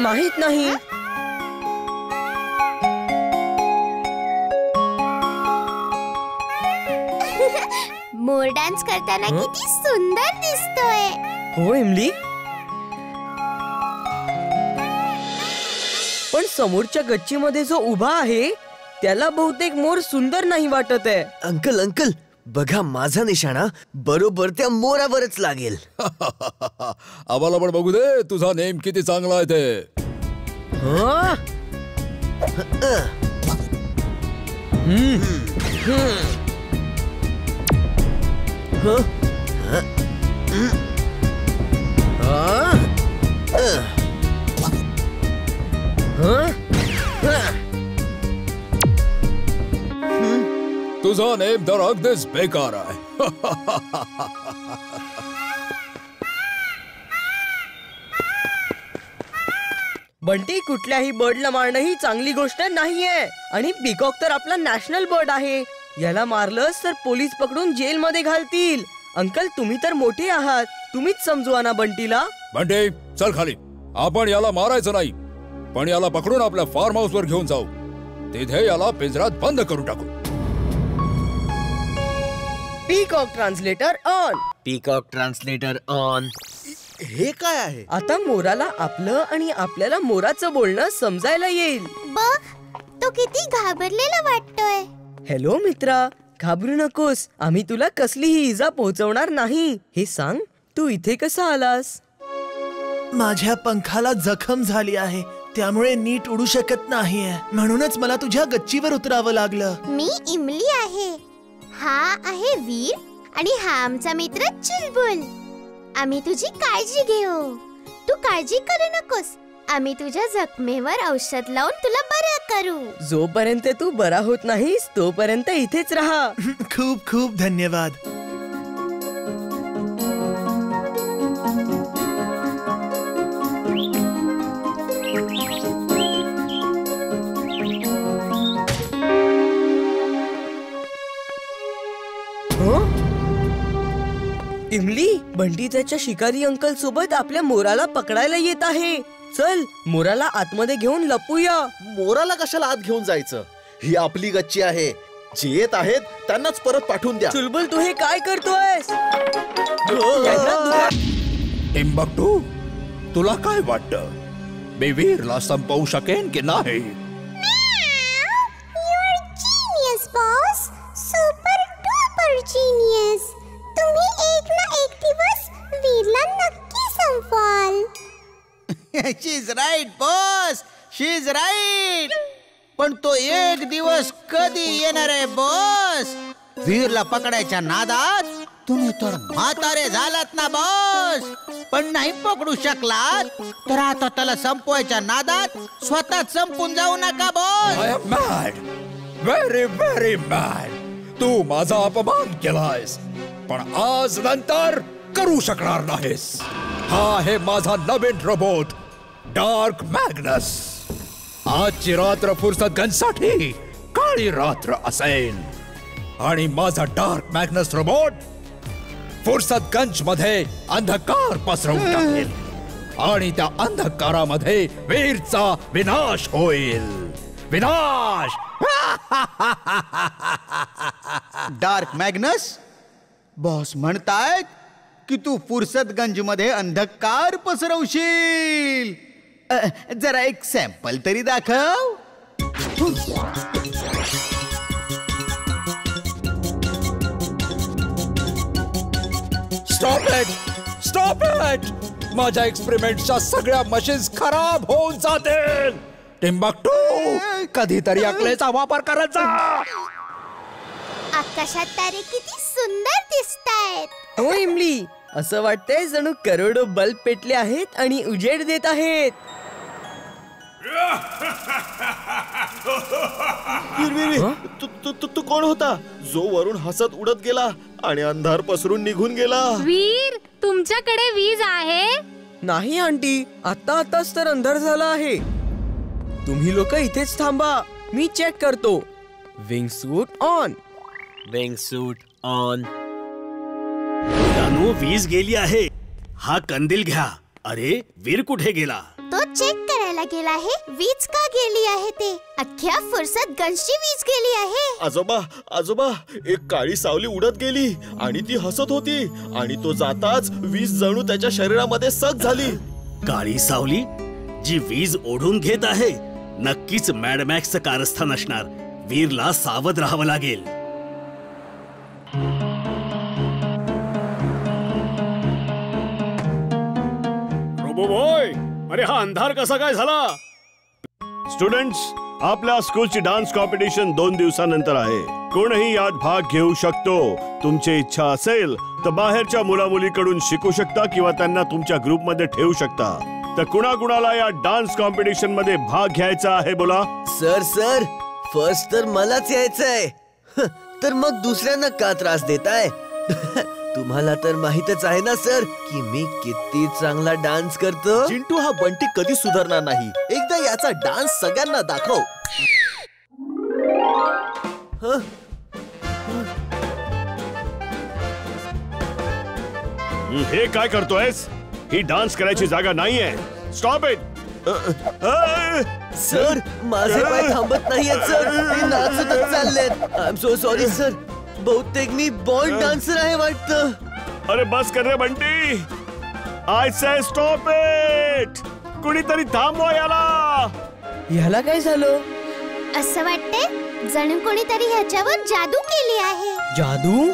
माहित नाही. मोर डान्स करताना किती सुंदर दिसतोय. हो इमली, पण समोरच्या गच्चीमध्ये जो उभा आहे त्याला बहुतेक मोर सुंदर नाही वाटत आहे. अंकल अंकल, बघा माझा निशाणा बरोबर त्या मोरावरच लागेल. आम्हाला पण बघू दे तुझा नेम किती चांगला आहे ते. तुझा नेम तर अगदीच बेकार आहे. बंटी, कुठल्याही बर्डला मारणं ही चांगली गोष्ट नाहीये. आणि पिकॉक तर आपला नॅशनल बर्ड आहे. याला मारलंस तर पोलीस पकडून जेल मध्ये घालतील. अंकल, तुम्ही तर मोठे आहात, तुम्हीच समजवा ना बंटीला. बंटी, चल खाली. आपण याला मारायचं नाही, पण याला पकडून आपल्या फार्म हाऊस वर घेऊन जाऊ. तिथे याला पिंजरात बंद करून टाकू. Peacock translator on. Peacock translator on. हे काय आहे? आता मोराला आपलं आणि आपल्याला मोराचं बोलणं समजायला येईल. बघ, तो किती घाबरलेला वाटतोय. हॅलो मित्रा, घाबरू नकोस. आम्ही तुला कसलीही इजा पोहोचवणार नाही. हे सांग, तू इथे कसा आलास? माझ्या पंखाला जखम झाली आहे, त्यामुळे नीट उडू शकत नाहीये. म्हणूनच मला तुझ्या गच्चीवर उतरावं लागलं. मी इमली आहे, हा आहे वीर आणि हा आमचा मित्र चुलबुल. आम्ही तुझी काळजी घेऊ, तू काळजी करू नकोस. आम्ही तुझ्या जखमेवर औषध लावून तुला बरं करू. जोपर्यंत तू बरा होत नाहीस तोपर्यंत इथेच राहा. खूप खूप धन्यवाद. इमली, बंटी त्याच्या शिकारी अंकल सोबत आपल्या मोराला पकडायला येत आहे. चल, मोराला आतमध्ये घेऊन लपूया. मोराला कशाला आत घेऊन जायचं? ही आपली गच्ची आहे. जे येत आहेत त्यांनाच परत पाठवून द्या. चुलबुल, तू हे काय करतोयस? टिम्बक्टू, तुला काय वाटतं, मी वीरला संपवू शकेन की नाही? Super duper genius. तुम्ही एक ना एक दिवस वीरला नक्की संपवाल. She is right boss, she is right. पण तो एक दिवस कधी येणार आहे बॉस? वीरला पकडायच्या नादात तुम्ही तर म्हातारे झालात ना बॉस. पण नाही पकडू शकलात तर आता त्याला संपवायच्या नादात स्वतः संपून जाऊ नका boss. I am mad, very very mad. तू माझा अपमान केलायस, पण आज नंतर करू शकणार नाहीस. हा आहे माझा नवीन रोबोट डार्क मॅग्नस. आजची रात्र फुर्सतगंजसाठी काळी रात्र असेल आणि माझा डार्क मॅग्नस रोबोट फुर्सतगंज मध्ये अंधकार पसरवून टाकेल आणि त्या अंधकारामध्ये वीरचा विनाश होईल. विनाश. डार्क मॅग्नस, बॉस म्हणतायत की तू फुर्सतगंज मध्ये अंधकार पसरवशील. जरा एक सॅम्पल तरी दाखव. Stop it, stop it. माझ्या एक्सपेरिमेंटच्या सगळ्या मशीन्स खराब होऊन जातील. टिम्बक्टू, कधीतरी अकलेचा वापर करत जा. आकाशात तारे किती सुंदर दिसतायत. हो इमली, असं वाटतंय जणू करोडो बल्ब पेटले आहेत आणि उजेड देत आहेत. तू कोण होता जो वरून हसत उडत गेला आणि अंधार पसरून निघून गेला? वीर, तुमच्याकडे वीज आहे? नाही आंटी, आताच तर अंधार झाला आहे. तुम्ही लोक इथेच थांबा, मी चेक करतो. Wing suit on. Wing suit on. वीज गेली आहे. हा कंदील घ्या. अरे, वीर कुठे गेला? तो चेक करायला बघायला गेला आहे वीज का गेली आहे ते. अख्ख्या फुरसत गन्सची वीज गेली आहे. आजोबा आजोबा, एक काळी सावली उडत गेली आणि ती हसत होती आणि तो जाताच वीज जणू त्याच्या शरीरामध्ये सग झाली. काळी सावली जी वीज ओढून घेत आहे, नक्कीच मॅड मॅक्सचं कारस्थान असणार. वीरला सावध राहावं लागेल. रोबोबॉय, अरे हा अंधार कसा काय झाला? स्टुडंट्स, आपल्या स्कूलची डान्स कॉम्पिटिशन 2 दिवसानंतर आहे. कोणीही यात भाग घेऊ शकतो. तुमची इच्छा असेल तर बाहेरच्या मुलामुलीकडून शिकू शकता किंवा त्यांना तुमच्या ग्रुपमध्ये ठेवू शकता. तर कुणाकुणाला या डान्स कॉम्पिटिशन मध्ये भाग घ्यायचा आहे बोला. सर फर्स्ट तर मलाच यायचंय. तर मग दुसऱ्यांना का त्रास देताय? तुम्हाला तर माहितच आहे ना सर की मी किती चांगला डान्स करतो. चिंटू, हा बंटी कधी सुधारणार नाही. एकदा याचा डान्स सगळ्यांना दाखव. हे काय करतोयस? ही डान्स करायची जागा नाहीये. Stop it. सर माझे पाय थांबत नाहीयेत सर, ते नाचतच चाललेत. I am so sorry sir. बहुतेक मी बॉन्ड डान्सर आहे वाटतं. अरे बस कर रे Bunty. I say stop it. कुणीतरी थांबवा याला. ह्याला काय झालं? असं वाटतंय जणू कोणीतरी ह्याच्यावर जादू केली आहे. जादू?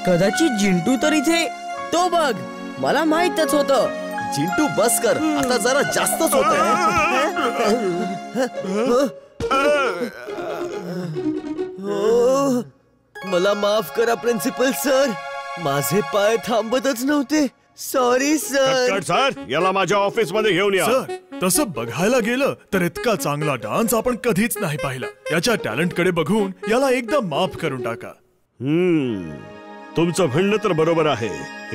कदाचित जिंटू तर इथे. तो बघ, मला माहितच होतं. चिंटू बस कर, आता जरा जास्तच होतंय. मला माफ करा प्रिन्सिपल सर, माझे पाय थांबतच नव्हते. Sorry sir. सर, याला माझ्या ऑफिस मध्ये घेऊन या. सर, तसं बघायला गेलं तर इतका चांगला डान्स आपण कधीच नाही पाहिला. याच्या टॅलेंट कडे बघून याला एकदा माफ करून टाका. तुमचं म्हणणं तर बरोबर आहे.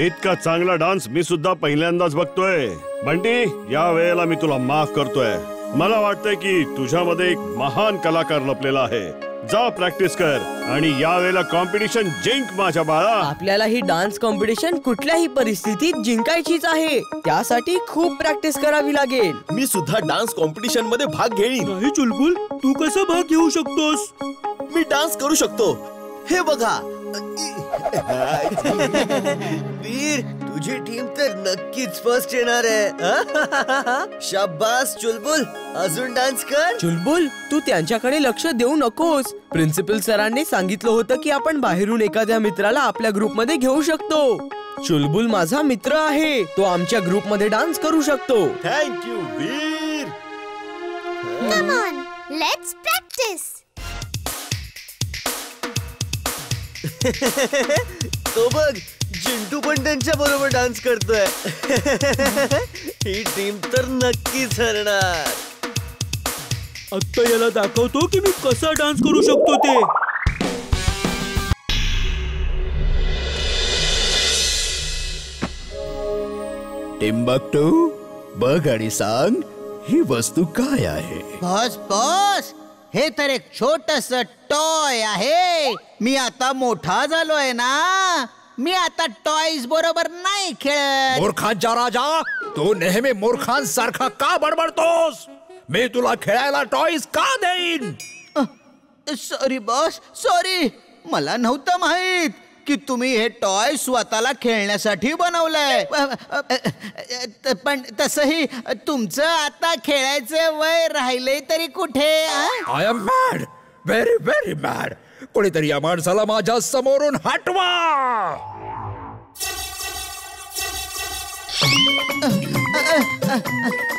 इतका चांगला डान्स मी सुद्धा पहिल्यांदाच बघतोय. बंटी, या वेळेला मी तुला माफ करतोय. मला वाटतंय की तुझ्यामध्ये एक महान कलाकार लपलेला आहे. जा प्रॅक्टिस कर आणि या वेळेला कॉम्पिटिशन जिंक माझ्या बाळा. आपल्याला ही डान्स कॉम्पिटिशन कुठल्याही परिस्थितीत जिंकायचीच आहे. त्यासाठी खूप प्रॅक्टिस करावी लागेल. मी सुद्धा डान्स कॉम्पिटिशन मध्ये भाग घेईन. नाही चुलबुल, तू कसा भाग घेऊ शकतोस? मी डान्स करू शकतो. हे बघा. वीर, तुझी टीम तर नक्कीच फर्स्ट येणार आहे. शाबास चुलबुल, अजून डान्स कर. चुलबुल, तू त्यांच्याकडे लक्ष देऊ नकोस. प्रिन्सिपल सरांनी सांगितलं होतं की आपण बाहेरून एखाद्या मित्राला आपल्या ग्रुपमध्ये घेऊ शकतो. चुलबुल माझा मित्र आहे. तो आमच्या ग्रुपमध्ये डान्स करू शकतो. Thank you Veer. Come on, let's practice. तो बघ, जिंटू पण त्यांच्या बरोबर डान्स करतोय. ही टीम तर नक्कीच हरणार. आता याला दाखवतो की मी कसा डान्स करू शकतो ते. टिम्बक्टू, बघ आणि सांग, ही वस्तू काय आहे? बॉस बॉस, हे तर एक छोटस टॉय आहे. मी आता मोठा झालोय ना. मी आता टॉयज बरोबर नाही खेळत. मूर्खांचा राजा, तू नेहमी मूर्खांसारखा का बडबडतोस? मी तुला खेळायला टॉयज का देईन? Sorry boss, sorry. मला नव्हतं माहित की तुम्ही हे टॉय स्वतःला खेळण्यासाठी बनवलंय. पण तसही तुमचं आता खेळायचं वय राहिलंय तरी कुठे? I am mad, very very mad. कोणीतरी या माणसाला माझ्या समोरून हटवा.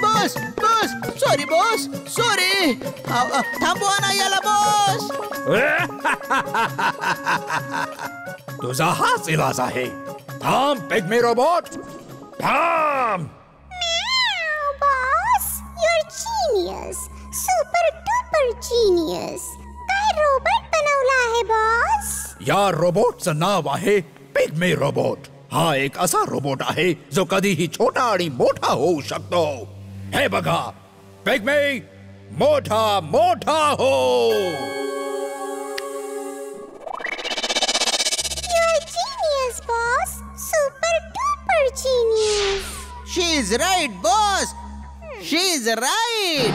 Boss boss, sorry boss, sorry. थांबवा ना याला बॉस. तुझा हाच इलाज आहे. थांब पिग्मी रोबोट, थांब. Boss, you're genius. Super duper genius. काय रोबोट बनवला आहे बॉस? या रोबोटचं नाव आहे पिग्मी रोबोट. हा एक असा रोबोट आहे जो कधीही छोटा आणि मोठा होऊ शकतो. हे बघा, पिग्मी मोठा मोठा हो. You're genius, boss. Super duper genius. She is right boss. She is right.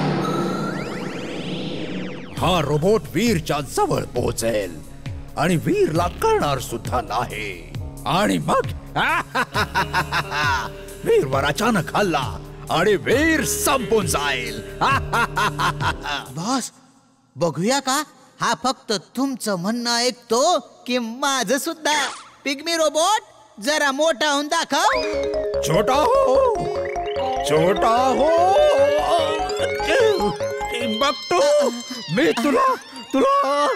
हा रोबोट वीरच्या जवळ पोहोचेल आणि वीरला कळणार सुद्धा नाही. आणि मग वीरवर अचानक हल्ला आणि वीर संपून जाईल. बॉस, बघूया का हा फक्त तुमचं म्हणणं ऐकतो की माझं सुद्धा. पिग्मी रोबोट जरा मोठा होऊन दाखव. छोटा हो, छोटा हो. बघतो मी तुला तुला.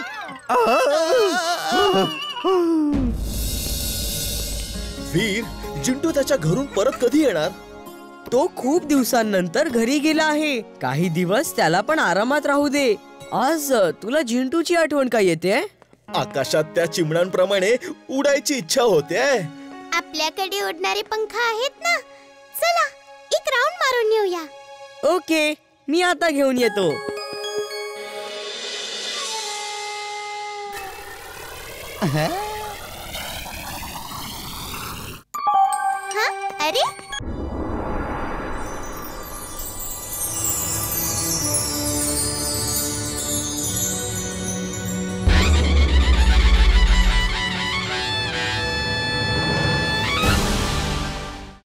वीर, जिंटू त्याच्या घरून परत कधी येणार? तो खूप दिवसांनंतर घरी गेला आहे. काही दिवस त्याला पण आरामात राहू दे. आज तुला झिंटूची आठवण काय येते? आकाशात त्या चिमण्यांप्रमाणे उडायची इच्छा होते. आपल्याकडे उडणारे पंख आहेत ना, चला एक राऊंड मारून येऊया. ओके, मी आता घेऊन येतो. हा, अरे